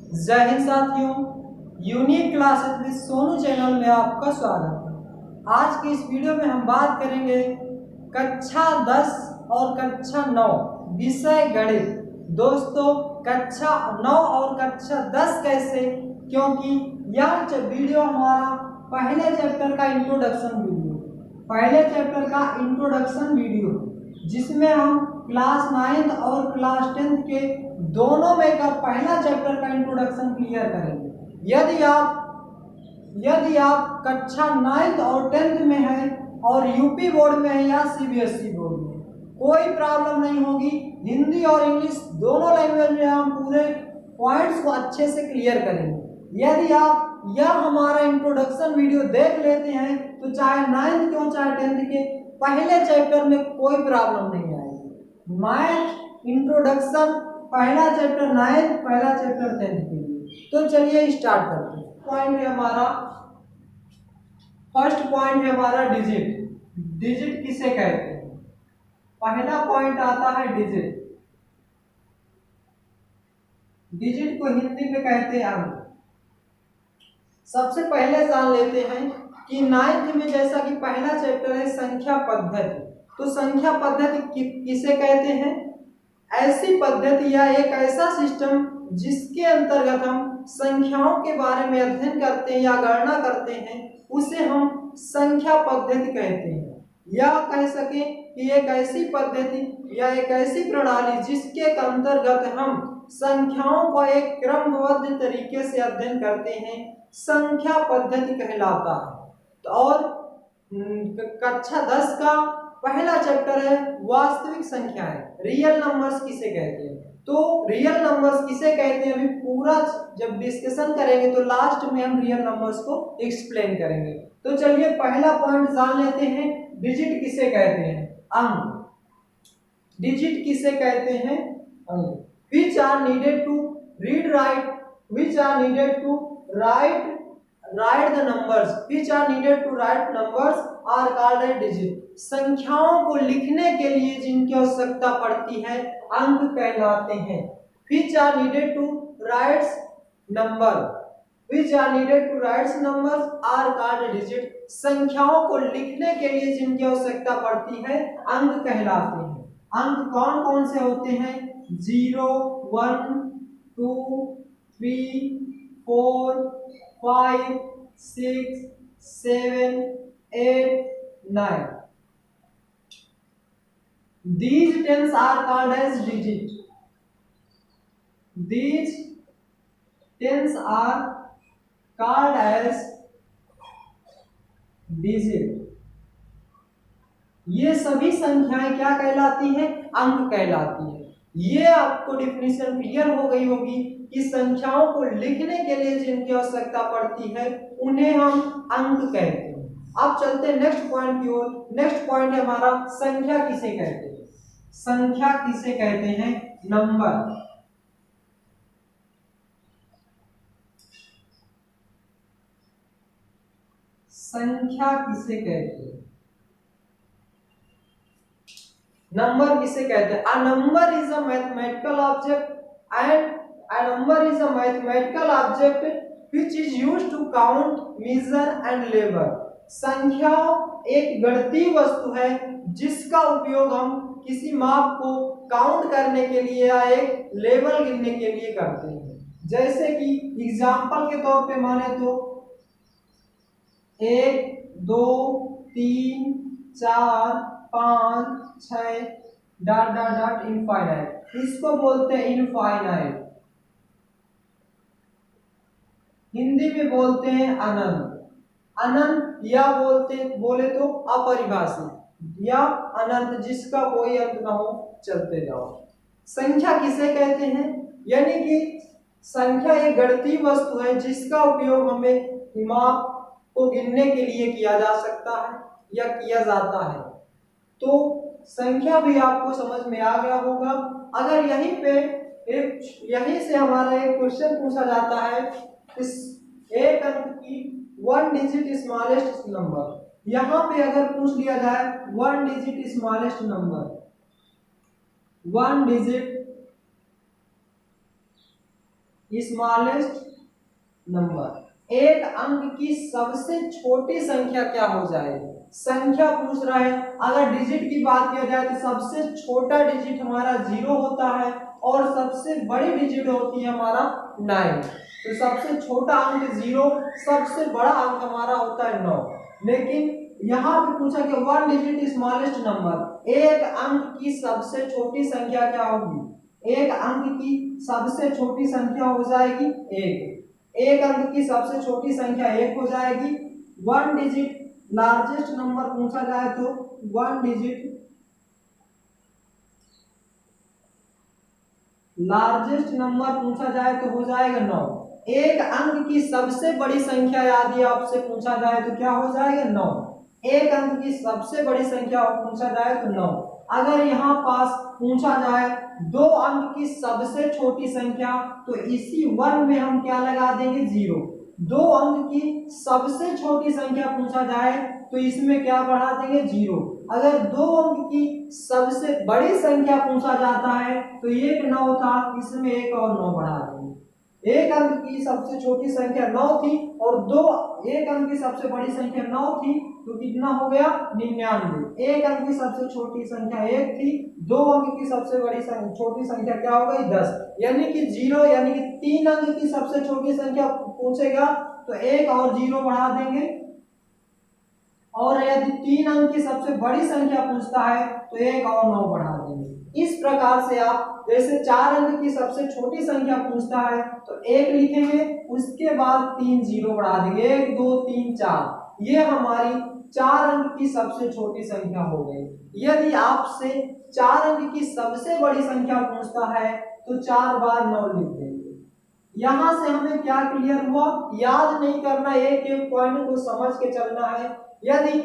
जय हिंद साथियों, unique classes with Sonu channel में आपका स्वागत है। आज की इस वीडियो में हम बात करेंगे कक्षा 10 और कक्षा 9 विषय गणित। दोस्तों, कक्षा 9 और कक्षा 10 कैसे, क्योंकि यह वीडियो हमारा पहले चैप्टर का इंट्रोडक्शन वीडियो जिसमें हम क्लास 9 और क्लास 10 के दोनों में का पहला चैप्टर का इंट्रोडक्शन क्लियर करेंगे। यदि आप कक्षा 9 और 10th में हैं और यूपी बोर्ड में है या सीबीएसई बोर्ड में, कोई प्रॉब्लम नहीं होगी। हिंदी और इंग्लिश दोनों लैंग्वेज में हम पूरे पॉइंट्स को अच्छे से क्लियर करेंगे। यदि आप यह हमारा इंट्रोडक्शन वीडियो देख लेते हैं तो चाहे 9th क्यों चाहे 10th के पहले चैप्टर में कोई प्रॉब्लम नहीं आएगी। मैथ इंट्रोडक्शन पहला चैप्टर 9th, पहला चैप्टर 10th के लिए। तो चलिए स्टार्ट करते हैं। फर्स्ट पॉइंट है हमारा डिजिट। डिजिट किसे कहते हैं? पहला पॉइंट आता है डिजिट। डिजिट को हिंदी में कहते हैं अंक। सबसे पहले जान लेते हैं कि 9th में जैसा कि पहला चैप्टर है संख्या पद्धति, तो संख्या पद्धति किसे कहते हैं? ऐसी पद्धति या एक ऐसा सिस्टम जिसके अंतर्गत हम संख्याओं के बारे में अध्ययन करते हैं या गणना करते हैं, उसे हम संख्या पद्धति कहते हैं। या कह सके कि एक ऐसी पद्धति या एक ऐसी प्रणाली जिसके अंतर्गत हम संख्याओं को एक क्रमबद्ध तरीके से अध्ययन करते हैं, संख्या पद्धति कहलाता है। तो और कक्षा 10 का पहला चैप्टर है वास्तविक संख्याएं, रियल नंबर्स किसे कहते हैं। तो रियल नंबर्स किसे कहते हैं अभी पूरा जब डिस्कशन करेंगे तो लास्ट में हम रियल नंबर्स को एक्सप्लेन करेंगे। तो चलिए पहला पॉइंट जान लेते हैं, डिजिट किसे कहते हैं? अंक। डिजिट किसे कहते हैं? अंक। Which are needed to write the numbers, which are needed to write numbers are called as digit। संख्याओं को लिखने के लिए जिनकी आवश्यकता पड़ती है अंक कहलाते हैं। Which are needed to write numbers are called as digit। संख्याओं को लिखने के लिए जिनकी आवश्यकता पड़ती है अंक कहलाते हैं। अंक कौन कौन से होते हैं? 0, 1, 2, 3, 4, 5, 6, 7, 8, 9। These tens are called as digit। These tens are called as digit। ये सभी संख्याएं क्या कहलाती हैं? अंक कहलाती है। ये आपको डिफिनेशन क्लियर हो गई होगी कि संख्याओं को लिखने के लिए जिनकी आवश्यकता पड़ती है उन्हें हम अंक कहते हैं। अब चलते हैं नेक्स्ट पॉइंट की ओर। नेक्स्ट पॉइंट है हमारा संख्या किसे कहते हैं? संख्या किसे कहते हैं? नंबर। संख्या किसे कहते हैं? नंबर किसे कहते हैं? A number is a mathematical object which is used to count, measure and label। संख्या एक गणितीय वस्तु है जिसका उपयोग हम किसी माप को काउंट करने के लिए या एक लेवल गिनने के लिए करते हैं। जैसे कि एग्जाम्पल के तौर पे माने तो 1, 2, 3, 4, 5, 6 ... इनफाइनाइट। इसको बोलते हैं इनफाइनाइट। हिंदी में बोलते हैं अनंत। अनंत या बोले तो अपरिभाषित या अनंत, जिसका कोई अंत ना हो, चलते जाओ। संख्या किसे कहते हैं? यानी कि संख्या एक गणितीय वस्तु है जिसका उपयोग हमें माप को गिनने के लिए किया जा सकता है या किया जाता है। तो संख्या भी आपको समझ में आ गया होगा। अगर यहीं से हमारा एक क्वेश्चन पूछा जाता है, इस एक अंक की 1 डिजिट स्मॉलेस्ट नंबर, यहां पे अगर पूछ लिया जाए 1 digit smallest number, 1 digit smallest number. एक अंक की सबसे छोटी संख्या क्या हो जाएगी? संख्या पूछ रहा है। अगर डिजिट की बात किया जाए तो सबसे छोटा डिजिट हमारा 0 होता है और सबसे बड़ी डिजिट होती है हमारा 9। तो सबसे छोटा अंक 0, सबसे बड़ा अंक हमारा होता है 9। लेकिन यहाँ पे पूछा कि 1 डिजिट स्मॉलेस्ट नंबर, एक अंक की सबसे छोटी संख्या क्या होगी? एक अंक की सबसे छोटी संख्या हो जाएगी 1। एक अंक की सबसे छोटी संख्या 1 हो जाएगी। 1 डिजिट लार्जेस्ट नंबर पूछा जाए तो 1 डिजिट लार्जेस्ट नंबर पूछा जाए तो हो जाएगा 9। एक अंक की सबसे बड़ी संख्या यदि आपसे पूछा जाए तो क्या हो जाएगा? 9। एक अंक की सबसे बड़ी संख्या पूछा जाए तो 9। अगर यहाँ पास पूछा जाए 2 अंक की सबसे छोटी संख्या तो इसी 1 में हम क्या लगा देंगे? 0। 2 अंक की सबसे छोटी संख्या पूछा जाए तो इसमें क्या बढ़ा देंगे? 0। अगर 2 अंक की सबसे बड़ी संख्या पूछा जाता है तो एक 9 था, इसमें एक और 9 बढ़ा देंगे। एक अंक की सबसे छोटी संख्या 9 थी और एक अंक की सबसे बड़ी संख्या 9 थी तो कितना हो गया? 99। एक अंक की सबसे छोटी संख्या 1 थी, 2 अंक की सबसे बड़ी छोटी संख्या क्या हो गई? 10। यानी कि 0, यानी कि 3 अंक की सबसे छोटी संख्या पूछेगा तो एक और 0 बढ़ा देंगे। और यदि 3 अंक की सबसे बड़ी संख्या पूछता है तो एक और 9 बढ़ा देंगे। इस प्रकार से आप जैसे 4 अंक की सबसे छोटी संख्या पूछता है तो 1 लिखेंगे, उसके बाद 3 0 बढ़ा देंगे, 1 2 3 4। ये हमारी 4 अंक की सबसे छोटी संख्या हो गई। यदि आपसे 4 अंक की सबसे बड़ी संख्या पूछता है तो 4 बार 9 लिख देंगे। यहां से हमें क्या क्लियर हुआ? याद नहीं करना, एक एक पॉइंट को समझ के चलना है। यदि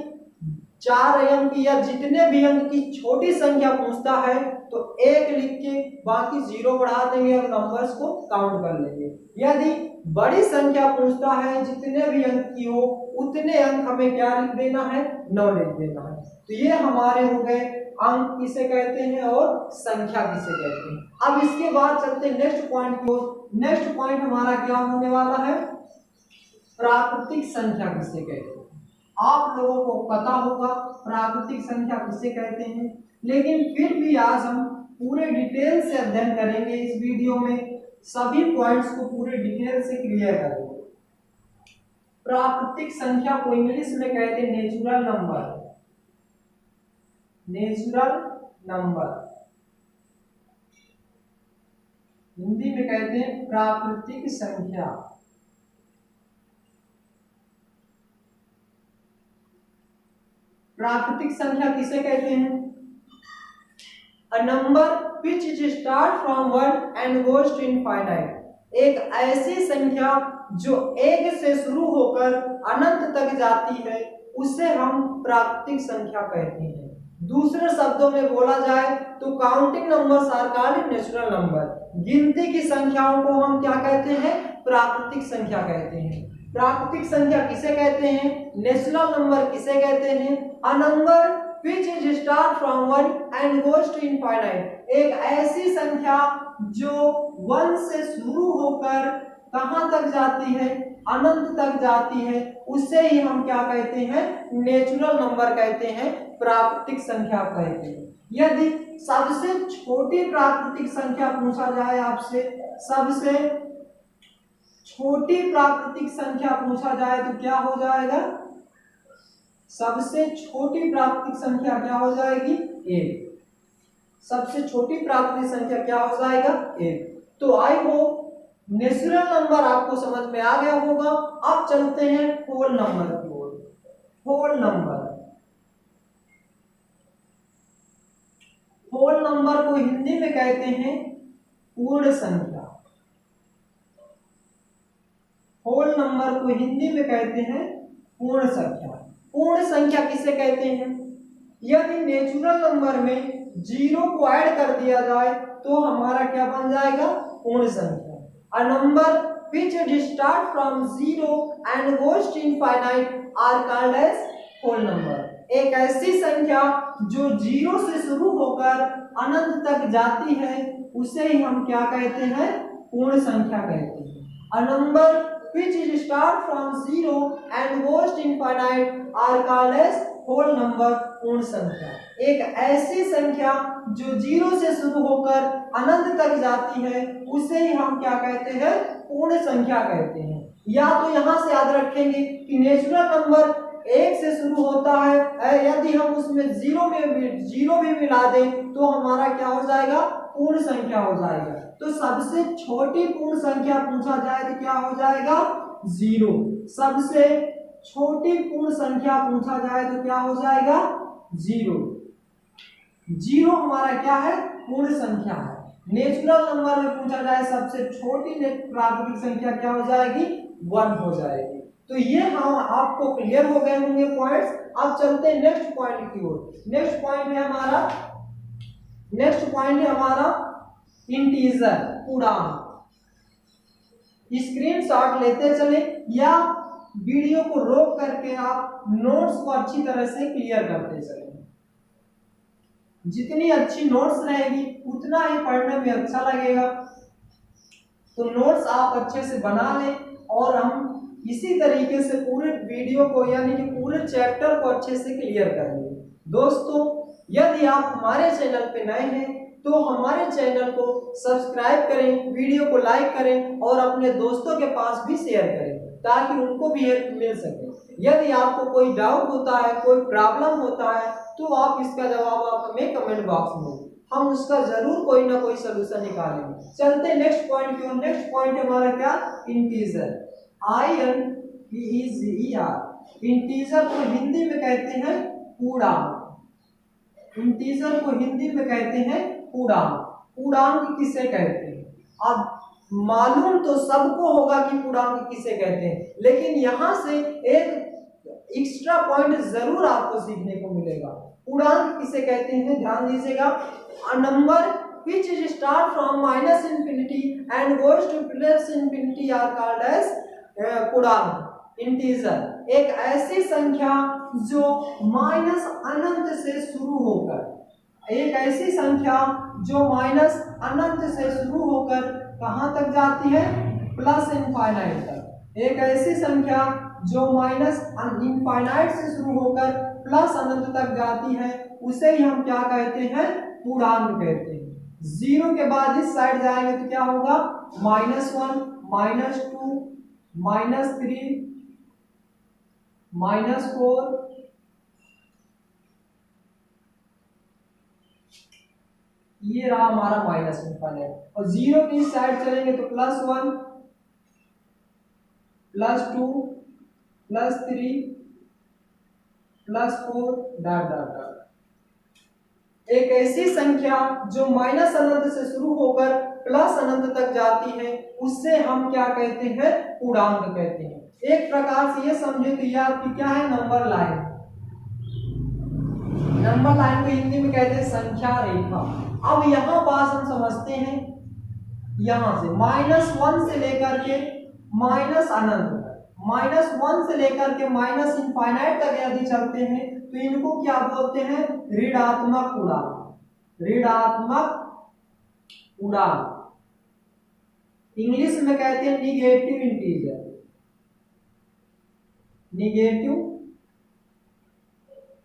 4 अंक या जितने भी अंक की छोटी संख्या पूछता है तो 1 लिख के बाकी 0 बढ़ा देंगे और नंबर्स को काउंट कर लेंगे। यदि बड़ी संख्या पूछता है जितने भी अंक की हो उतने अंक हमें क्या लिख देना है? 9 लिख देना है। तो ये हमारे हो गए अंक किसे कहते हैं और संख्या किसे कहते हैं। अब इसके बाद चलते हैं नेक्स्ट पॉइंट की ओर। नेक्स्ट पॉइंट हमारा क्या होने वाला है? प्राकृतिक संख्या किसे कहते हैं। आप लोगों को पता होगा प्राकृतिक संख्या किसे कहते हैं, लेकिन फिर भी आज हम पूरे डिटेल से अध्ययन करेंगे। इस वीडियो में सभी पॉइंट्स को पूरे डिटेल से क्लियर करेंगे। प्राकृतिक संख्या को इंग्लिश में कहते हैं natural number. Natural number Hindi में कहते हैं प्राकृतिक संख्या। प्राकृतिक संख्या किसे कहते हैं? A number which start from 1 and goes to infinite। एक ऐसी संख्या जो 1 से शुरू होकर अनंत तक जाती है उसे हम प्राकृतिक संख्या कहते हैं। दूसरे शब्दों में बोला जाए तो counting numbers are called natural number. गिनती की संख्याओं को हम क्या कहते हैं? प्राकृतिक संख्या कहते हैं। प्राकृतिक संख्या किसे कहते हैं? नेचुरल नंबर किसे कहते हैं? A number which is start from 1 and goes to infinite। एक ऐसी संख्या जो 1 से शुरू होकर कहां तक जाती है? अनंत तक जाती है, उसे ही हम क्या कहते हैं? नेचुरल नंबर कहते हैं, प्राकृतिक संख्या कहते हैं। यदि सबसे छोटी प्राकृतिक संख्या पूछा जाए आपसे, सबसे छोटी प्राकृतिक संख्या पूछा जाए तो क्या हो जाएगा? सबसे छोटी प्राकृतिक संख्या क्या हो जाएगी? 1। सबसे छोटी प्राकृतिक संख्या क्या हो जाएगा? 1। तो आई होप नेचुरल नंबर आपको समझ में आ गया होगा। अब चलते हैं होल नंबर की ओर। होल नंबर, होल नंबर को हिंदी में कहते हैं पूर्ण संख्या। होल नंबर को हिंदी में कहते हैं पूर्ण संख्या। पूर्ण संख्या किसे कहते हैं? यदि नेचुरल नंबर में 0 को ऐड कर दिया जाए तो हमारा क्या बन जाएगा? पूर्ण संख्या। A number which start from 0 and goes to infinite are called as whole number। एक ऐसी संख्या जो 0 से शुरू होकर अनंत तक जाती है उसे ही हम क्या कहते हैं? पूर्ण संख्या कहते हैं। A number which is start from 0 and goes to infinite are called as whole number, पूर्ण संख्या। एक ऐसी संख्या जो 0 से शुरू होकर अनंत तक जाती है उसे ही हम क्या कहते हैं, पूर्ण संख्या कहते हैं। या तो यहाँ से याद रखेंगे कि नेचुरल नंबर 1 से शुरू होता है, यदि हम उसमें जीरो भी मिला दें तो हमारा क्या हो जाएगा, पूर्ण संख्या हो जाएगा। तो सबसे छोटी पूर्ण संख्या पूछा जाए तो क्या हो जाएगा, 0। सबसे छोटी पूर्ण संख्या पूछा जाए तो क्या हो जाएगा, 0। 0 हमारा क्या है, पूर्ण संख्या है। नेचुरल नंबर में पूछा जाए सबसे छोटी प्राकृतिक संख्या क्या हो जाएगी, 1 हो जाएगी। तो ये हम आपको क्लियर हो गए होंगे पॉइंट्स। अब चलते हैं नेक्स्ट पॉइंट की ओर। नेक्स्ट पॉइंट है हमारा इंटीजर, पूर्णांक। स्क्रीनशॉट लेते चले या वीडियो को रोक करके आप नोट्स को अच्छी तरह से क्लियर करते चले। जितनी अच्छी नोट्स रहेगी उतना ही पढ़ने में अच्छा लगेगा। तो नोट्स आप अच्छे से बना लें और हम इसी तरीके से पूरे वीडियो को यानी कि पूरे चैप्टर को अच्छे से क्लियर करेंगे। दोस्तों, यदि आप हमारे चैनल पे नए हैं तो हमारे चैनल को सब्सक्राइब करें, वीडियो को लाइक करें और अपने दोस्तों के पास भी शेयर करें ताकि उनको भी हेल्प मिल सके। यदि आपको कोई डाउट होता है, कोई प्रॉब्लम होता है तो आप इसका जवाब आप हमें कमेंट बॉक्स में, हम उसका जरूर कोई ना कोई सलूशन निकालेंगे। चलते नेक्स्ट पॉइंट की ओर। नेक्स्ट पॉइंट हमारा क्या, इंटीजर, INTER। इंटीजर को हिंदी में कहते हैं पूर्णांक। इंटीजर को हिंदी में कहते हैं पूर्णांक। पूर्णांक किसे कहते हैं, अब मालूम तो सबको होगा कि पूर्णांक किसे कहते हैं, लेकिन यहां से एक एक्स्ट्रा पॉइंट जरूर आपको सीखने को मिलेगा। पूर्णांक किसे कहते हैं, ध्यान दीजिएगा। A number which is start from -infinity and goes to +infinity are called as पूर्णांक, इंटीजर। एक ऐसी संख्या जो माइनस अनंत से शुरू होकर, एक ऐसी संख्या जो माइनस अनंत से शुरू होकर कहां तक जाती है, प्लस इनफाइनाइट तक। एक ऐसी संख्या जो माइनस इनफाइनाइट से शुरू होकर प्लस अनंत तक जाती है उसे ही हम क्या कहते हैं, पूर्णांक कहते हैं। 0 के बाद इस साइड जाएंगे तो क्या होगा, -1, -2, -3, -4, ये रहा हमारा माइनस इनफाइनाइट। और 0 की इस साइड चलेंगे तो +1, +2, +3, +4 डॉट डॉट डॉट। एक ऐसी संख्या जो माइनस अनंत से शुरू होकर प्लस अनंत तक जाती है उससे हम क्या कहते हैं, पूर्णांक कहते हैं। एक प्रकार से ये समझे तो यह आपकी क्या है, नंबर लाइन। नंबर लाइन को हिंदी में कहते हैं संख्या रेखा। अब यहाँ पास हम समझते हैं, यहां से -1 से लेकर के माइनस अनंत तक, -1 से लेकर के माइनस इनफाइनाइट तक यदि चलते हैं तो इनको क्या बोलते हैं, ऋणात्मक पूर्णांक। ऋणात्मक पूर्णांक इंग्लिश में कहते हैं निगेटिव इंटीजर। Negative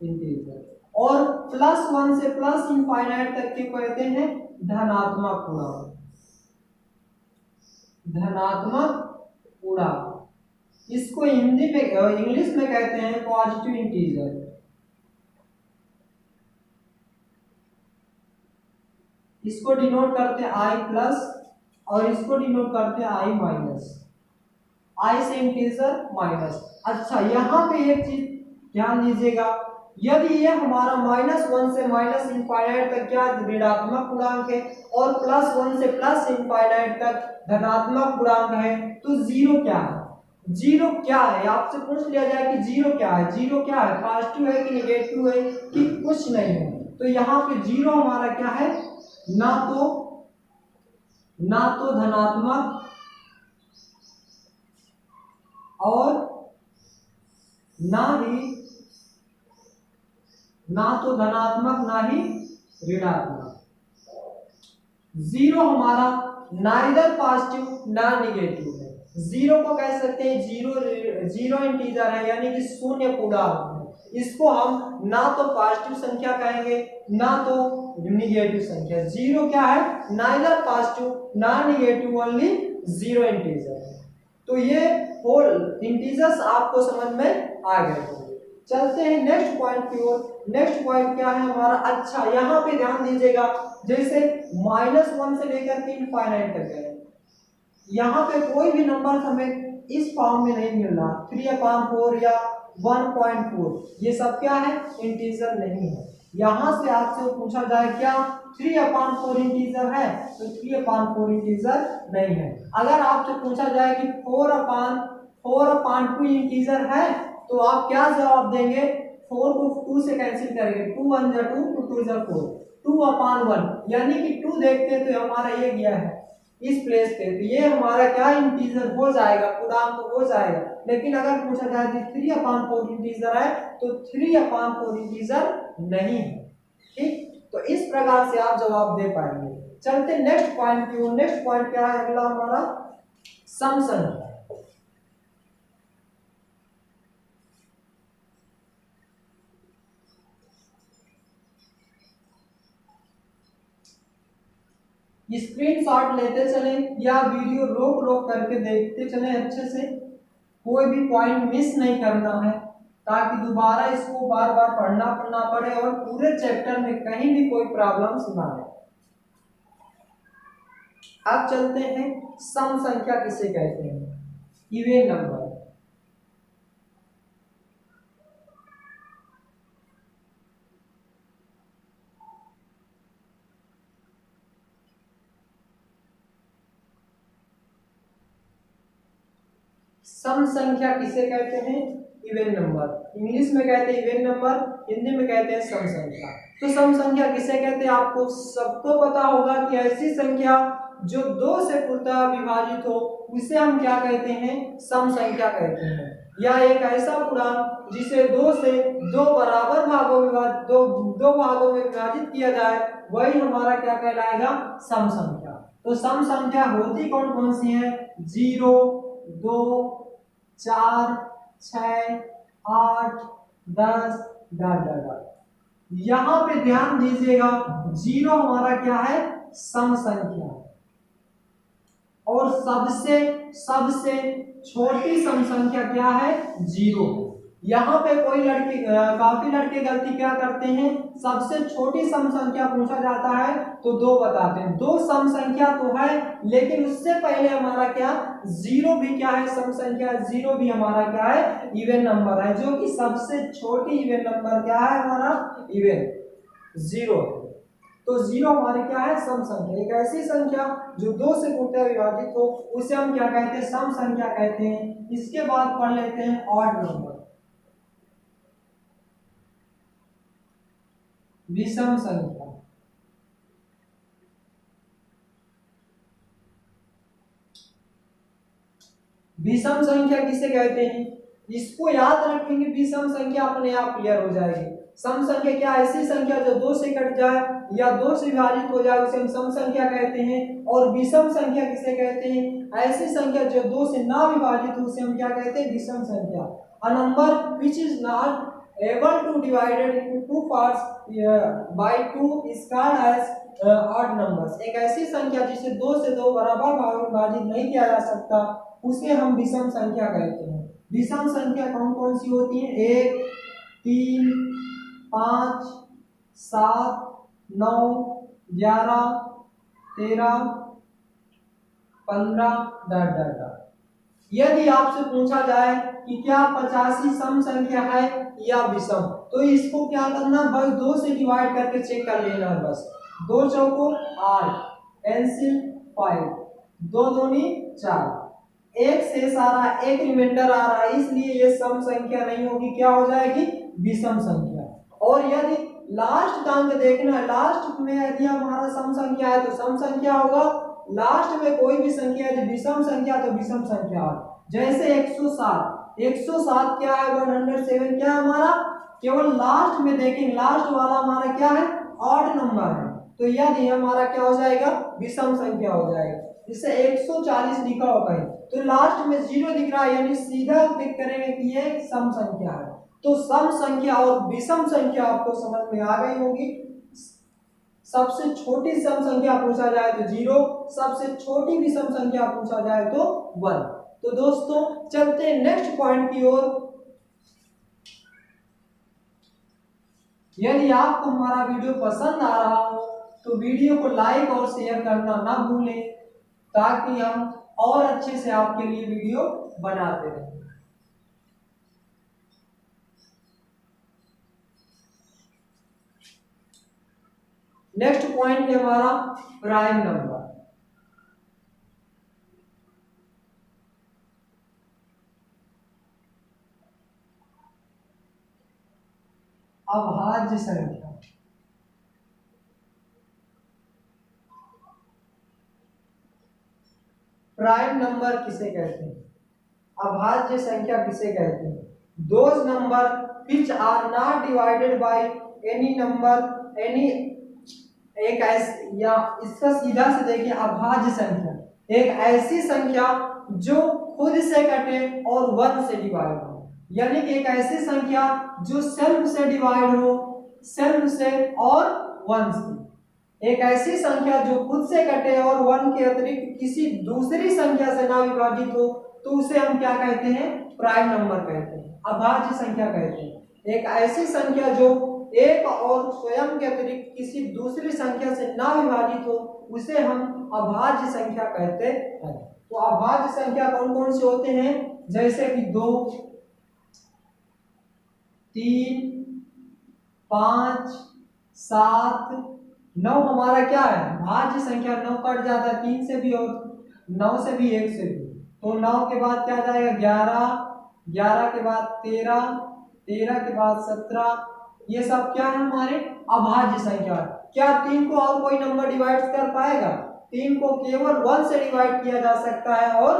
integer. और +1 से प्लस इनफाइनाइट तक के कहते हैं धनात्मक पूर्णांक। धनात्मक पूर्णांक इसको हिंदी में इंग्लिश में कहते हैं पॉजिटिव इंटीजर। इसको डिनोट करते हैं I+ और इसको डिनोट करते हैं I-। I से इंटीजर माइनस। अच्छा, यहाँ पे एक चीज ध्यान दीजिएगा, यदि ये हमारा -1 से माइनस इनफाइनाइट तक क्या ऋणात्मक पूर्णांक है और +1 से प्लस इनफाइनाइट तक धनात्मक पूर्णांक है तो 0 क्या है, 0 क्या है, आपसे पूछ लिया जाए कि 0 क्या है। 0 क्या है, पॉजिटिव है कि निगेटिव है कि कुछ नहीं है। तो यहाँ पे 0 हमारा क्या है, ना तो धनात्मक और ना तो धनात्मक ना ही ऋणात्मक। 0 हमारा नाइदर पॉजिटिव ना निगेटिव है। जीरो को कह सकते हैं जीरो इंटीजर है, यानी कि शून्य पूर्णांक है। इसको हम ना तो पॉजिटिव संख्या कहेंगे ना तो निगेटिव संख्या। जीरो क्या है? नाइदर पॉजिटिव ना निगेटिव, ओनली जीरो इंटीजर है। तो ये होल इंटीजर्स आपको समझ में आ गए होंगे। चलते हैं नेक्स्ट पॉइंट की ओर। नेक्स्ट पॉइंट क्या है हमारा? अच्छा, यहाँ पे ध्यान दीजिएगा, जैसे -1 से लेकर के इनफाइनाइट तक है, यहाँ पे कोई भी नंबर हमें इस फॉर्म में नहीं मिल रहा। 3/4 या 1.4, ये सब क्या है? इंटीजर नहीं है। यहाँ से आपसे पूछा जाए क्या 3/4 इंटीजर है, तो 3/4 इंटीजर नहीं है। अगर आपसे पूछा जाए कि 4/2 इंटीजर है, तो आप क्या जवाब देंगे? 4 को 2 से कैंसिल करेंगे, 2 1 जा 2, 2 2 जा 4, 2/1, यानी कि 2 देखते हैं तो हमारा ये गया है इस प्लेस पे, तो ये हमारा क्या इंटीजर हो जाएगा, पूर्णांक हो जाएगा। लेकिन अगर पूछा जाए कि 3/4 इंटीजर है, तो 3/4 इंटीजर नहीं है। ठीक, तो इस प्रकार से आप जवाब दे पाएंगे। चलते नेक्स्ट पॉइंट की ओर। नेक्स्ट पॉइंट क्या है अगला हमारा? सम संख्या। स्क्रीनशॉट लेते चले या वीडियो रोक रोक करके देखते चले अच्छे से, कोई भी पॉइंट मिस नहीं करना है, ताकि दोबारा इसको बार बार पढ़ना पड़े और पूरे चैप्टर में कहीं भी कोई प्रॉब्लम्स ना आए। अब चलते हैं सम संख्या किसे कहते हैं? Even number. सम संख्या किसे कहते हैं? Even number. इंग्लिश में कहते हैं इवन नंबर, हिंदी में कहते हैं सम संख्या। तो सम संख्या किसे कहते हैं? आपको सबको पता होगा कि ऐसी संख्या जो 2 से पूर्णतः विभाजित हो, उसे हम क्या कहते हैं? सम संख्या कहते हैं। या एक ऐसा पूर्णांक जिसे 2 से 2 बराबर भागों में दो भागों में विभाजित किया जाए, वही हमारा क्या कहलाएगा? सम संख्या। तो सम संख्या होती कौन कौन सी है? 0, 2, 4, 6, 8, 10, डॉट। यहां पे ध्यान दीजिएगा, 0 हमारा क्या है? सम संख्या। और सबसे छोटी सम संख्या क्या है? 0। यहाँ पे काफी लड़के गलती क्या करते हैं? सबसे छोटी सम संख्या पूछा जाता है तो 2 बताते हैं। 2 सम संख्या तो है, लेकिन उससे पहले हमारा क्या? 0 भी क्या है? सम संख्या। 0 भी हमारा क्या है? इवन नंबर है, जो कि सबसे छोटी इवन नंबर क्या है हमारा? इवन 0। तो 0 हमारी क्या है? सम संख्या। एक ऐसी संख्या जो 2 से पूर्णतः विभाजित हो, उसे हम क्या कहते हैं? सम संख्या कहते हैं। इसके बाद पढ़ लेते हैं ऑड नंबर, विषम संख्या। विषम संख्या किसे कहते हैं? इसको याद रखेंगे, विषम संख्या अपने आप क्लियर हो जाएगी। सम संख्या क्या? ऐसी संख्या जो 2 से कट जाए या 2 से विभाजित हो जाए, उसे हम सम संख्या कहते हैं। और विषम संख्या किसे कहते हैं? ऐसी संख्या जो 2 से ना विभाजित हो, उसे हम क्या कहते हैं? विषम संख्या। A number which is not able to divided into 2 parts by 2 is called as odd numbers। एक ऐसी संख्या जिसे 2 से 2 बराबर भागों में विभाजित नहीं किया जा सकता, उसे हम विषम संख्या कहते हैं। विषम संख्या कौन कौन सी होती है? 1, 3, 5, 7, 9, 11, 13, 15, डॉट। यदि आपसे पूछा जाए कि क्या 85 सम संख्या है या विषम, तो इसको क्या करना? बस 2 से डिवाइड करके चेक कर लेना है। बस 2 चौको 8, एलसीएम 5, 2 दूनी 4, एक शेष आ रहा है, एक रिमाइंडर आ रहा है, इसलिए ये सम संख्या नहीं होगी, क्या हो जाएगी? विषम संख्या। और यदि लास्ट का अंक देखना है, लास्ट में यदि हमारा सम संख्या है तो सम संख्या होगा, लास्ट में कोई भी संख्या है विषम संख्या तो विषम संख्या। जैसे 107 क्या है? 107 क्या है हमारा? केवल लास्ट में देखें, लास्ट वाला हमारा क्या है? ऑड नंबर है, तो यदि हमारा क्या हो जाएगा? विषम संख्या हो जाएगा। इसे 140 लिखा होगा है, तो लास्ट में 0 दिख रहा है, यानी सीधा क्लिक करेंगे कि ये सम संख्या है। तो सम संख्या और विषम संख्या आपको समझ में आ गई होगी। सबसे छोटी सम संख्या पूछा जाए तो 0, सबसे छोटी विषम संख्या पूछा जाए तो 1। तो दोस्तों चलते हैं नेक्स्ट पॉइंट की ओर। यदि आपको हमारा वीडियो पसंद आ रहा हो तो वीडियो को लाइक और शेयर करना ना भूलें, ताकि हम और अच्छे से आपके लिए वीडियो बनाते रहें। नेक्स्ट पॉइंट है हमारा प्राइम नंबर। अभाज्य संख्या। प्राइम नंबर किसे कहते हैं, अभाज्य संख्या किसे कहते हैं? Those number which are not divided by any number, any एक ऐसी, या इसका सीधा से देखिए, अभाज्य संख्या एक ऐसी संख्या जो खुद से कटे और 1 से डिवाइड हो, यानी कि एक ऐसी संख्या जो सेल्फ से डिवाइड हो, सेल्फ से और 1 से। एक ऐसी संख्या जो खुद से कटे और 1 के अतिरिक्त किसी दूसरी संख्या से ना विभाजित हो, तो उसे हम क्या कहते हैं? प्राइम नंबर कहते हैं, अभाज्य संख्या कहते हैं। एक ऐसी संख्या जो एक और स्वयं के अतिरिक्त किसी दूसरी संख्या से ना विभाजित हो, उसे हम अभाज्य संख्या कहते हैं। तो अभाज्य संख्या कौन कौन से होते हैं? जैसे कि 2, 3, 5, 7, 9 हमारा क्या है? भाज्य संख्या। 9 कट जाता है 3 से भी और 9 से भी, 1 से भी, तो 9 के बाद क्या जाएगा? 11, 11 के बाद 13, 13 के बाद 17। ये सब क्या है? हमारे अभाज्य संख्या। क्या 3 को और कोई नंबर डिवाइड कर पाएगा? 3 को केवल 1 से डिवाइड किया जा सकता है और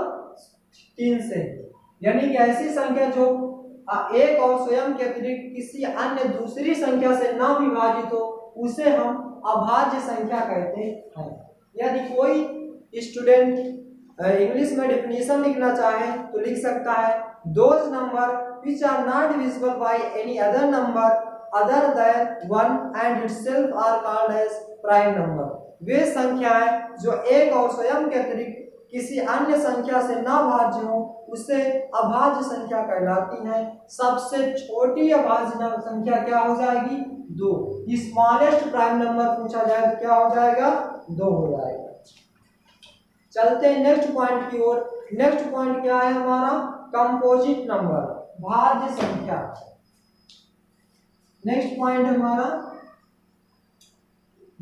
3 से, यानी कि ऐसी संख्या जो एक और स्वयं के अतिरिक्त किसी अन्य दूसरी संख्या से ना विभाजित हो, उसे हम अभाज्य संख्या कहते हैं। यदि कोई स्टूडेंट इंग्लिश में डेफिनेशन लिखना चाहे तो लिख सकता है, those number which are not divisible by any other number other than 1 and itself are called as prime number। वे संख्याएं जो एक और स्वयं के अतिरिक्त किसी अन्य संख्या से ना भाज्य हो, उसे अभाज्य संख्या कहलाती है। सबसे छोटी अभाज्य संख्या क्या हो जाएगी? 2। स्मॉलेस्ट प्राइम नंबर पूछा जाए तो क्या हो जाएगा? 2 हो जाएगा। चलते हैं नेक्स्ट पॉइंट की ओर। नेक्स्ट पॉइंट क्या है हमारा? कंपोजिट नंबर, भाज्य संख्या। नेक्स्ट पॉइंट हमारा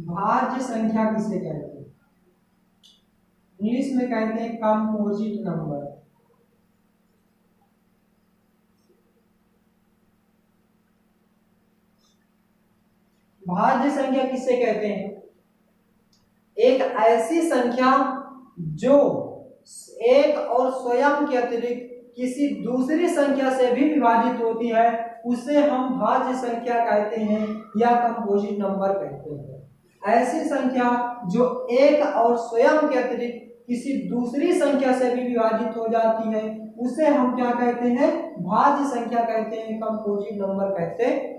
भाज्य संख्या किसे कहते हैं? इंग्लिश में कहते हैं कंपोजिट नंबर। भाज्य संख्या किसे कहते हैं? एक ऐसी संख्या जो एक और स्वयं के अतिरिक्त किसी दूसरी संख्या से भी विभाजित होती है, उसे हम भाज्य संख्या कहते हैं या कंपोजिट नंबर कहते हैं। ऐसी संख्या जो एक और स्वयं के अतिरिक्त किसी दूसरी संख्या से भी विभाजित हो जाती है, उसे हम क्या कहते हैं? भाज्य संख्या कहते हैं, कंपोजिट नंबर कहते हैं।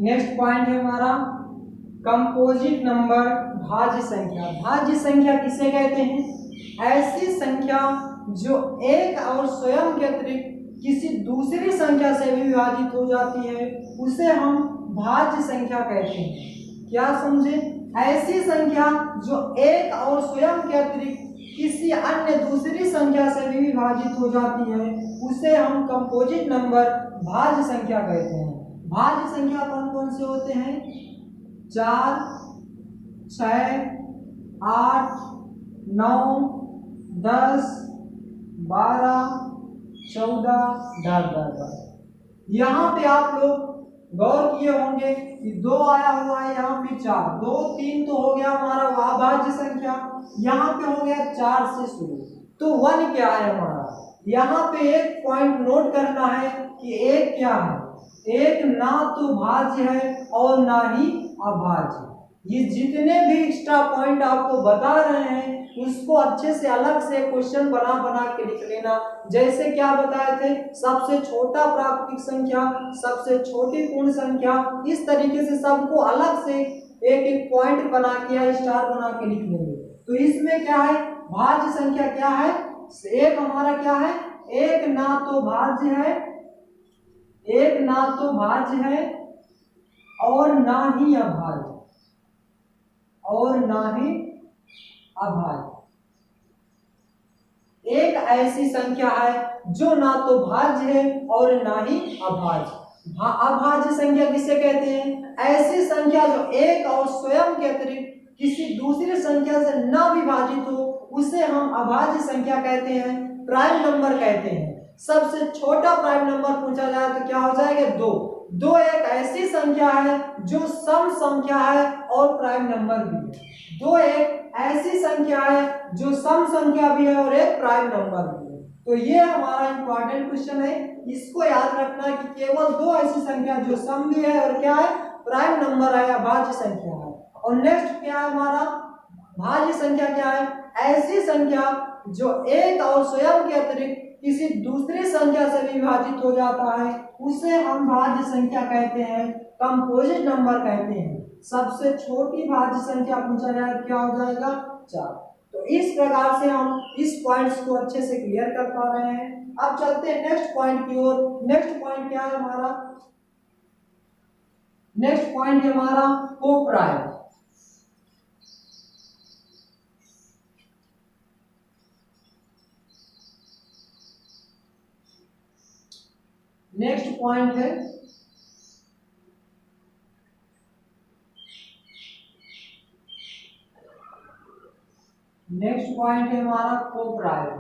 नेक्स्ट पॉइंट है हमारा कंपोजिट नंबर, भाज्य संख्या। भाज्य संख्या किसे कहते हैं? ऐसी संख्या जो एक और स्वयं के अतिरिक्त किसी दूसरी संख्या से भी विभाजित हो जाती है, उसे हम भाज्य संख्या कहते हैं। क्या समझे? ऐसी संख्या जो एक और स्वयं के अतिरिक्त किसी अन्य दूसरी संख्या से भी विभाजित हो जाती है, उसे हम कंपोजिट नंबर, भाज्य संख्या कहते हैं। भाज्य संख्या कौन कौन से होते हैं? 4, 6, 8, 9, 10, 12, 14, 10। यहाँ पे आप लोग गौर किए होंगे कि 2 आया हुआ है, यहाँ पे 4, 2, 3 तो हो गया हमारा अभाज्य संख्या, यहाँ पे हो गया 4 से शुरू, तो 1 क्या है हमारा? यहाँ पे एक पॉइंट नोट करना है कि एक क्या है, एक ना तो भाज्य है और ना ही अभाज्य। ये जितने भी एक्स्ट्रा पॉइंट आपको बता रहे हैं उसको अच्छे से अलग से क्वेश्चन बना बना के लिख लेना। जैसे क्या बताए थे, सबसे छोटा प्राकृतिक संख्या, सबसे छोटी पूर्ण संख्या, इस तरीके से सबको अलग से एक एक पॉइंट बना के या स्टार बना के लिख लेंगे। तो इसमें क्या है, भाज्य संख्या क्या है, एक हमारा क्या है, एक ना तो भाज्य है, एक ना तो भाज्य है और ना ही अभाज्य, और ना ही अभाज्य। एक ऐसी संख्या है जो ना तो भाज्य है और ना ही अभाज्य। अभाज्य संख्या किसे कहते हैं, ऐसी संख्या जो एक और स्वयं के अतिरिक्त किसी दूसरी संख्या से न विभाजित हो उसे हम अभाज्य संख्या कहते हैं, प्राइम नंबर कहते हैं। सबसे छोटा प्राइम नंबर पूछा जाए तो क्या हो जाएगा, दो। दो एक ऐसी संख्या है जो सम संख्या है और प्राइम नंबर भी है। दो एक ऐसी संख्या है जो सम संख्या भी है और एक प्राइम नंबर भी है। तो ये हमारा इंपॉर्टेंट क्वेश्चन है, इसको याद रखना है कि केवल दो ऐसी संख्या जो सम भी है और क्या है, प्राइम नंबर है, अभाज्य संख्या है। और नेक्स्ट क्या है हमारा, भाज्य संख्या क्या है, ऐसी संख्या जो एक और स्वयं के अतिरिक्त किसी दूसरी संख्या से विभाजित हो जाता है उसे हम भाज्य संख्या कहते हैं, कंपोजिट नंबर कहते हैं। सबसे छोटी भाज्य संख्या पूछा जाए क्या हो जाएगा, 4। तो इस प्रकार से हम इस पॉइंट्स को अच्छे से क्लियर कर पा रहे हैं। अब चलते हैं नेक्स्ट पॉइंट की ओर। नेक्स्ट पॉइंट क्या है हमारा, नेक्स्ट पॉइंट है हमारा कोप्राइम। नेक्स्ट पॉइंट है हमारा कोप्राइम।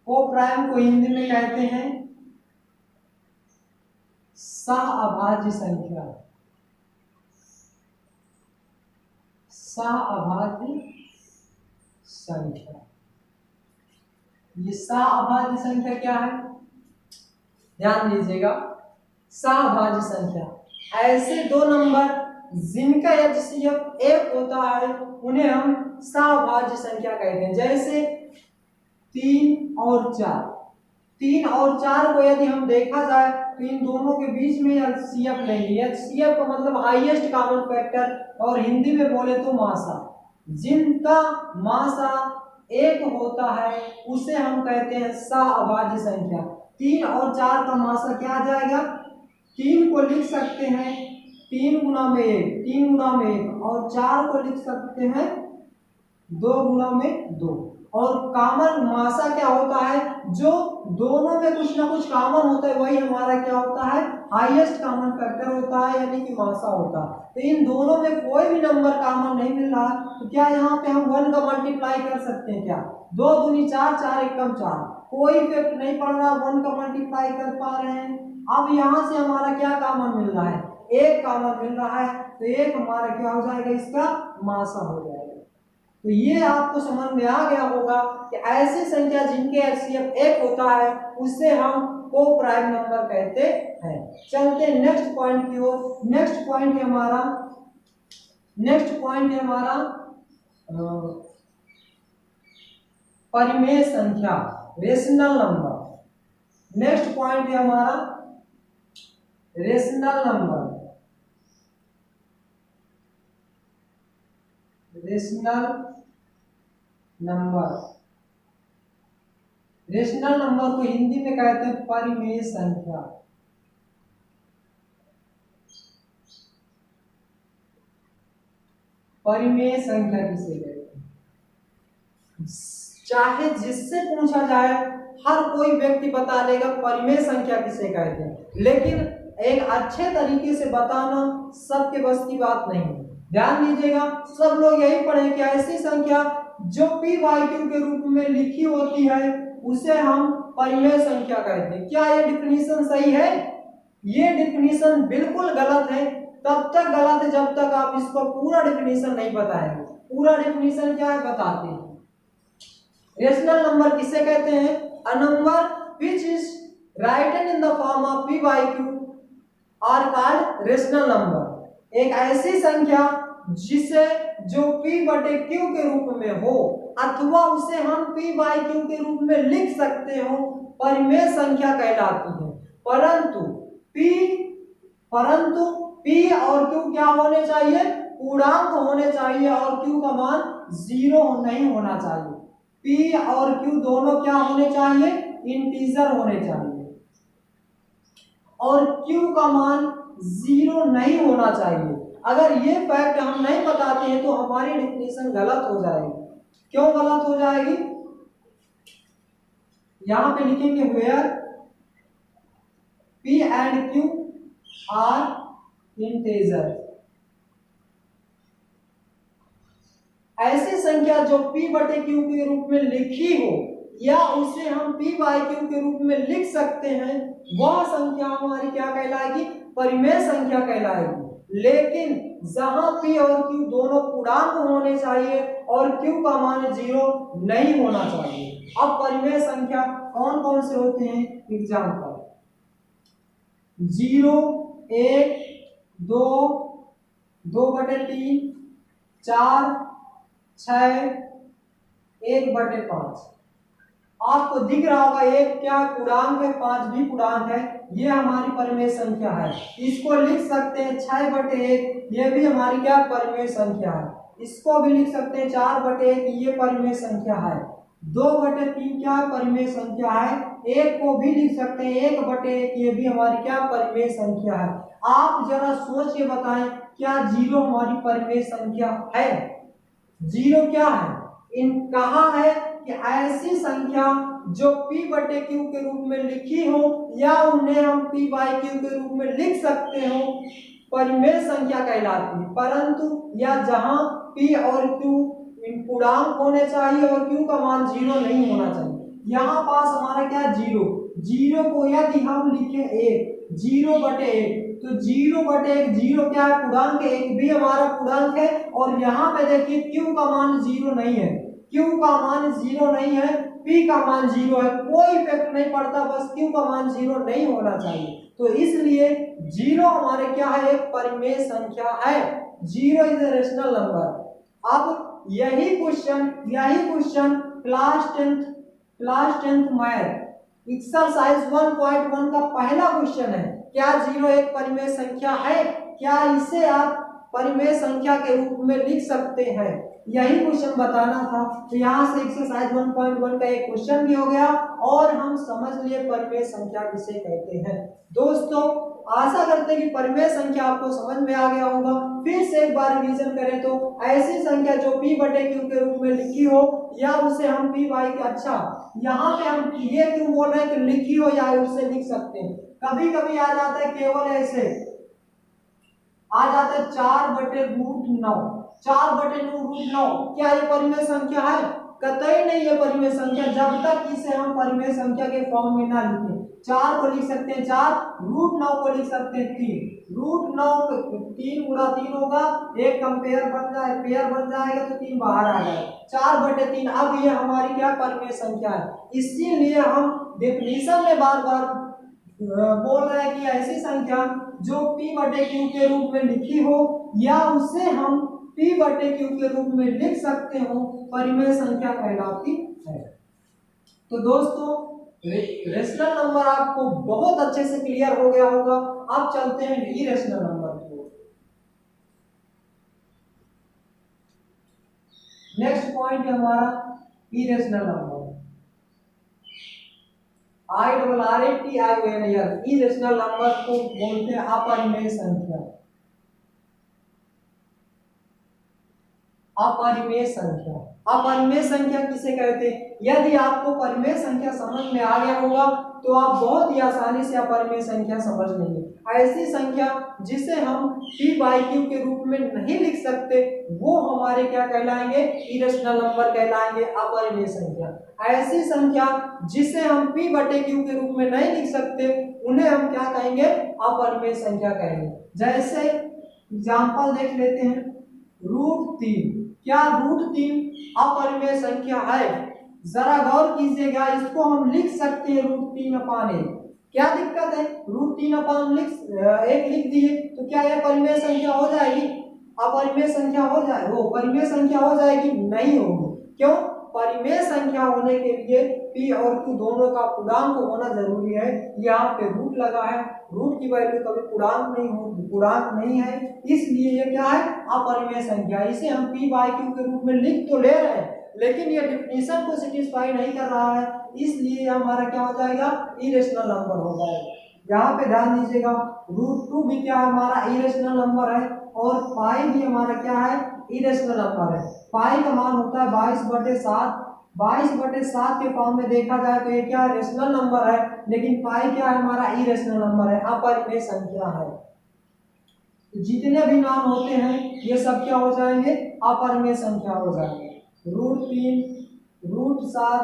कोप्राइम को हिंदी में कहते हैं सह अभाज्य संख्या, सह अभाज्य संख्या। ये सह अभाज्य संख्या क्या है, ध्यान दीजिएगा। सहभाज्य संख्या ऐसे दो नंबर जिनका एचसीएफ एक होता है उन्हें हम सहभाज्य संख्या कहते हैं। जैसे 3 और 4, 3 और 4 को यदि हम देखा जाए तो इन दोनों के बीच में एचसीएफ लेंगे। एचसीएफ का मतलब हाईएस्ट कॉमन फैक्टर, और हिंदी में बोले तो मासा। जिनका मासा एक होता है उसे हम कहते हैं सहभाज्य संख्या। 3 और 4 का मासा क्या आ जाएगा, 3 को लिख सकते हैं 3 गुना में 1, 3 गुना में 1, और 4 को लिख सकते हैं 2 गुना में 2। और कॉमन मासा क्या होता है, जो दोनों में कुछ ना कुछ कॉमन होता है वही हमारा क्या होता है, हाईएस्ट कॉमन फैक्टर होता है, यानी कि मासा होता है। तो इन दोनों में कोई भी नंबर कॉमन नहीं मिल रहा तो क्या यहाँ पे हम 1 का मल्टीप्लाई कर सकते हैं क्या, 2 दूनी 4, 4 एकम 4, कोई इफेक्ट नहीं पड़ रहा, 1 का मल्टीप्लाई कर पा रहे हैं। अब यहाँ से हमारा क्या कॉमन मिल रहा है, एक कॉमन मिल रहा है, तो एक हमारा क्या हो जाएगा, इसका मासा हो जाएगा। तो ये आपको समझ में आ गया होगा कि ऐसी संख्या जिनके एचसीएफ एक होता है उसे हम कोप्राइम नंबर कहते हैं। चलते हैं नेक्स्ट पॉइंट की ओर। नेक्स्ट पॉइंट है हमारा परिमेय संख्या, रेशनल नंबर। नेक्स्ट पॉइंट है हमारा rational number. Rational number, rational number को हिंदी में कहते हैं परिमेय संख्या। परिमेय संख्या किसे कहते हैं, चाहे जिससे पूछा जाए हर कोई व्यक्ति बता देगा परिमेय संख्या किसे कहते हैं, लेकिन एक अच्छे तरीके से बताना सबके बस की बात नहीं है। ध्यान दीजिएगा, सब लोग यही पढ़े कि ऐसी संख्या जो p/q के रूप में लिखी होती है उसे हम परिमेय संख्या कहते हैं। क्या ये डिफिनीशन सही है? ये डिफिनीशन बिल्कुल गलत है। तब तक गलत है जब तक आप इसको पूरा डिफिनीशन नहीं बताएंगे। पूरा डिफिनीशन क्या है बताते हैं। रेशनल नंबर किसे कहते हैं, a number which is written in the form of p by q are called rational number। एक ऐसी संख्या जिसे जो p बटे q के रूप में हो अथवा उसे हम p by q के रूप में लिख सकते हो परिमेय संख्या कहलाती है। परंतु p और q क्या होने चाहिए, पूर्णांक होने चाहिए और q का मान 0 नहीं होना चाहिए। p और q दोनों क्या होने चाहिए, इंटीजर होने चाहिए और q का मान 0 नहीं होना चाहिए। अगर ये फैक्ट हम नहीं बताते हैं तो हमारी डेफिनेशन गलत हो जाएगी। क्यों गलत हो जाएगी, यहां पे लिखेंगे where p and q are integer। ऐसी संख्या जो p बटे q के रूप में लिखी हो या उसे हम p बाय q के रूप में लिख सकते हैं, वह संख्या हमारी क्या कहलाएगी, परिमेय संख्या कहलाएगी। लेकिन जहां p और q दोनों पूर्णांक होने चाहिए और q का मान 0 नहीं होना चाहिए। अब परिमेय संख्या कौन कौन से होते हैं, एग्जाम्पल 0, 1, 2, 2/3, 4, 6, 1/5। आपको दिख रहा होगा एक क्या पूर्णांक है, 5 भी पूर्णांक है, ये हमारी परिमेय संख्या है। इसको लिख सकते हैं 6/1, ये भी हमारी क्या परिमेय संख्या है। इसको भी लिख सकते हैं 4/1, ये परिमेय संख्या है। 2/3 क्या परिमेय संख्या है। 1 को भी लिख सकते हैं 1/1, ये भी हमारी क्या परिमेय संख्या है। आप जरा सोच के बताएं, क्या 0 हमारी परिमेय संख्या है। 0 क्या है, इन कहा है कि ऐसी संख्या जो p बटे q के रूप में लिखी हो या उन्हें हम p बाय q के रूप में लिख सकते हो, परिमेय संख्या कहलाती है। परंतु या जहां p और q पूर्णांक होने चाहिए और q का मान 0 नहीं होना चाहिए। यहाँ पास हमारा क्या 0 को यदि हम लिखें 0/1 तो 0/1 0 क्या है, पूर्णांक 1 भी हमारा पूर्णांक है। और यहाँ पे देखिए q का मान 0 नहीं है, q का मान 0 नहीं है, p का मान 0 है, कोई इफेक्ट नहीं पड़ता, बस q का मान 0 नहीं होना चाहिए। तो इसलिए 0 हमारे क्या है, एक परिमेय संख्या है। 0 इज ए रेशनल नंबर। अब यही question class 10th math exercise 1.1 का पहला क्वेश्चन है, क्या 0 एक परिमेय संख्या है, क्या इसे आप परिमेय संख्या के रूप में लिख सकते हैं, यही क्वेश्चन बताना था। तो यहाँ से एक्सरसाइज 1.1 का एक क्वेश्चन भी हो गया और हम समझ लिए परिमेय संख्या किसे कहते हैं। दोस्तों आशा करते हैं कि परिमेय संख्या आपको समझ में आ गया होगा। फिर से एक बार रिवीजन करें तो ऐसी संख्या जो p बटे q के रूप में लिखी हो या उसे हम p बाई के, अच्छा यहाँ पे हम ये क्यों बोल रहे हैं कि लिखी हो या उसे लिख सकते हैं। कभी कभी आ जाता है केवल ऐसे आ जाता है 4/√9, 4/√9, क्या ये परिमेय संख्या है, कतई नहीं है परिमेय संख्या, जब तक इसे हम परिमेय संख्या के फॉर्म में ना लिखें। 4 को लिख सकते हैं 4, √9 को लिख सकते हैं 3, √9 3 गुणा 3 होगा, एक पेयर बन जाएगा तो 3 बाहर आ जाएगा, 4/3। अब ये हमारी क्या परिमेय संख्या है। इसीलिए हम डेफिनेशन में बार बार बोल रहे हैं कि ऐसी संख्या जो p बटे q के रूप में लिखी हो या उसे हम p बटे q के रूप में लिख सकते हो, परिमेय संख्या कहलाती है। तो दोस्तों रेशनल नंबर आपको बहुत अच्छे से क्लियर हो गया होगा। अब चलते हैं इरेशनल नंबर की ओर। नेक्स्ट पॉइंट है हमारा irrational number, IRRATIONAL। Irrational number को बोलते हैं अपरिमेय संख्या। अपरिमेय संख्या, अपरिमेय संख्या किसे कहते हैं। यदि आपको परिमेय संख्या समझ में आ गया होगा तो आप बहुत ही आसानी से अपरिमेय संख्या समझ लेंगे। ऐसी संख्या जिसे हम p बाई q के रूप में नहीं लिख सकते वो हमारे क्या कहलाएंगे, इरेशनल नंबर कहलाएंगे, अपरिमेय संख्या। ऐसी संख्या जिसे हम p बटे q के रूप में नहीं लिख सकते उन्हें हम क्या कहेंगे, अपरिमेय संख्या कहेंगे। जैसे एग्जांपल देख लेते हैं, √3, क्या √3 अपरिमेय संख्या है। जरा गौर कीजिएगा, इसको हम लिख सकते हैं √3/1। क्या दिक्कत है, √3/1 लिख दिए तो क्या यह परिमेय संख्या हो जाएगी? अपरिमेय संख्या हो जाए, वो परिमेय संख्या हो जाएगी? नहीं होगी। क्यों? परिमेय संख्या होने के लिए p और q दोनों का पूर्णांक होना जरूरी है। यहाँ पे रूट लगा है, रूट की वैल्यू कभी पूर्णांक नहीं है, इसलिए ये क्या है? अपरिमेय संख्या। इसे हम p/q के रूप में लिख तो ले रहे हैं, लेकिन ये डिफिनीशन को सेटिस्फाई नहीं कर रहा है, इसलिए हमारा क्या हो जाएगा? इरेशनल नंबर हो जाएगा। यहाँ पे ध्यान दीजिएगा, √2 भी क्या हमारा इरेशनल नंबर है, और पाई भी हमारा क्या है? इरेशनल नंबर है। पाई का मान होता है 22/7। 22/7 के फॉर्म में देखा जाए तो ये क्या रेशनल नंबर है, लेकिन पाई क्या है? हमारा इरेशनल नंबर है, अपरिमेय संख्या है। जितने भी नाम होते हैं ये सब क्या हो जाएंगे? अपरिमेय संख्या हो जाएंगे। √3, √7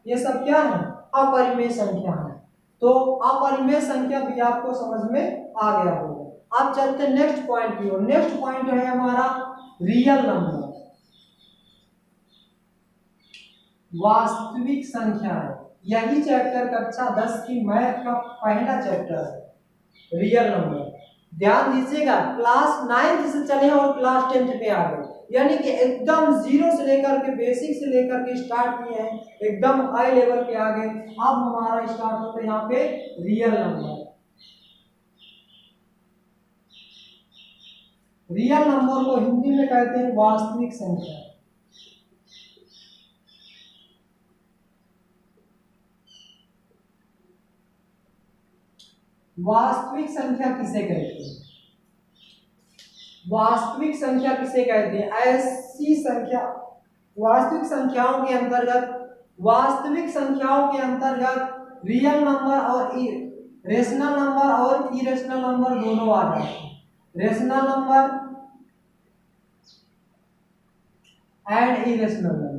ये सब क्या है? अपरिमेय संख्या है। तो अपरिमेय संख्या भी आपको समझ में आ गया होगा। अब चलते हैं नेक्स्ट पॉइंट की ओर। नेक्स्ट पॉइंट है हमारा रियल नंबर, वास्तविक संख्या है। यही चैप्टर कक्षा 10 की मैथ का पहला चैप्टर है, रियल नंबर। ध्यान दीजिएगा, क्लास 9 से चले और क्लास 10 पे आ गए, यानी कि एकदम जीरो से लेकर के, बेसिक से लेकर के स्टार्ट किए हैं, एकदम हाई लेवल पे आ गए। अब हमारा स्टार्ट होता है यहाँ पे रियल नंबर। रियल नंबर को हिंदी में कहते हैं वास्तविक संख्या। वास्तविक संख्या किसे कहते हैं? वास्तविक संख्या किसे कहते हैं? ऐसी संख्या, वास्तविक संख्याओं के अंतर्गत रियल नंबर और रेशनल नंबर और इरेशनल नंबर दोनों आ जाते हैं। Rational number and irrational number.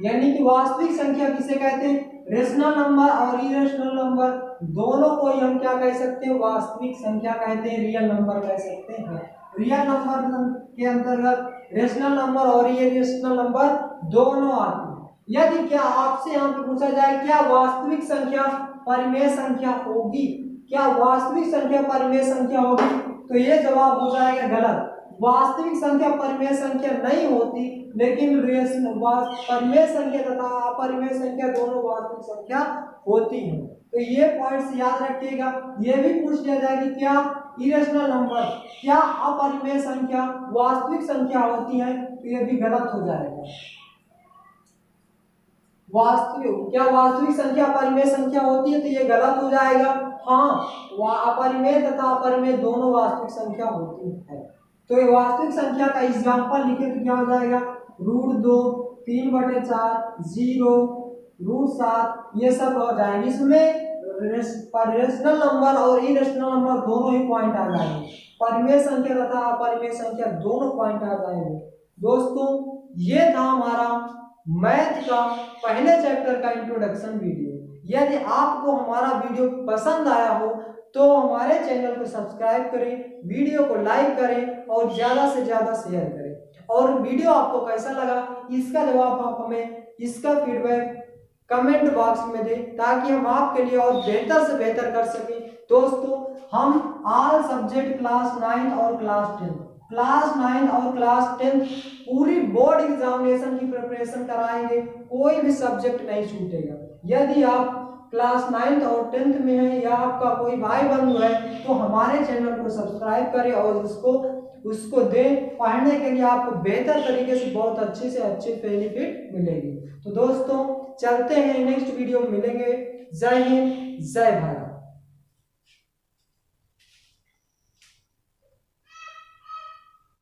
यानी कि वास्तविक संख्या किसे कहते हैं? रेशनल नंबर और इरेशनल नंबर दोनों को ही हम क्या कह सकते हैं? वास्तविक संख्या कहते हैं, रियल नंबर कह सकते हैं। रियल नंबर के अंतर्गत रेशनल नंबर और इरेशनल नंबर दोनों आते हैं। यदि क्या आपसे यहाँ पे पूछा जाए क्या वास्तविक संख्या परिमेय संख्या होगी, क्या वास्तविक संख्या परिमेय संख्या होगी, तो ये जवाब हो जाएगा गलत। वास्तविक संख्या परिमेय संख्या नहीं होती, लेकिन परिमेय संख्या तथा अपरिमेय संख्या दोनों वास्तविक संख्या होती हैं। तो ये पॉइंट्स याद रखिएगा। ये भी पूछ लिया जाए कि क्या इरेशनल नंबर, क्या अपरिमेय संख्या वास्तविक संख्या होती है, तो ये भी गलत हो जाएगा। क्या वास्तविक संख्या अपरिमेय संख्या होती है, तो ये गलत हो जाएगा। हाँ, अपरिमेय तथा अपरिमेय दोनों वास्तविक संख्या होती है। तो ये वास्तविक संख्या का एग्जाम्पल लिखे तो क्या हो जाएगा? √2, 3/4, 0, √7 ये सब हो जाएंगे। इसमें रेशनल नंबर और इरेशनल नंबर दोनों ही पॉइंट आ जाएंगे, परिमेय संख्या तथा अपरिमेय संख्या दोनों पॉइंट आ जाएंगे। दोस्तों, ये था हमारा मैथ का पहले चैप्टर का इंट्रोडक्शन वीडियो। यदि आपको हमारा वीडियो पसंद आया हो तो हमारे चैनल को सब्सक्राइब करें, वीडियो को लाइक करें और ज़्यादा से ज़्यादा शेयर करें। और वीडियो आपको कैसा लगा इसका जवाब आप हमें, इसका फीडबैक कमेंट बॉक्स में दें, ताकि हम आपके लिए और बेहतर से बेहतर कर सकें। दोस्तों, हम ऑल सब्जेक्ट क्लास 9 और क्लास 9 और क्लास 10 पूरी बोर्ड एग्जामिनेशन की प्रिपरेशन कराएंगे, कोई भी सब्जेक्ट नहीं छूटेगा। यदि आप क्लास 9 और 10 में है या आपका कोई भाई बंधु है तो हमारे चैनल को सब्सक्राइब करें और उसको दें। पढ़ने के लिए आपको बेहतर तरीके से बहुत अच्छे से अच्छे बेनिफिट मिलेगी। तो दोस्तों, चलते हैं, नेक्स्ट वीडियो में मिलेंगे। जय हिंद, जय भारत।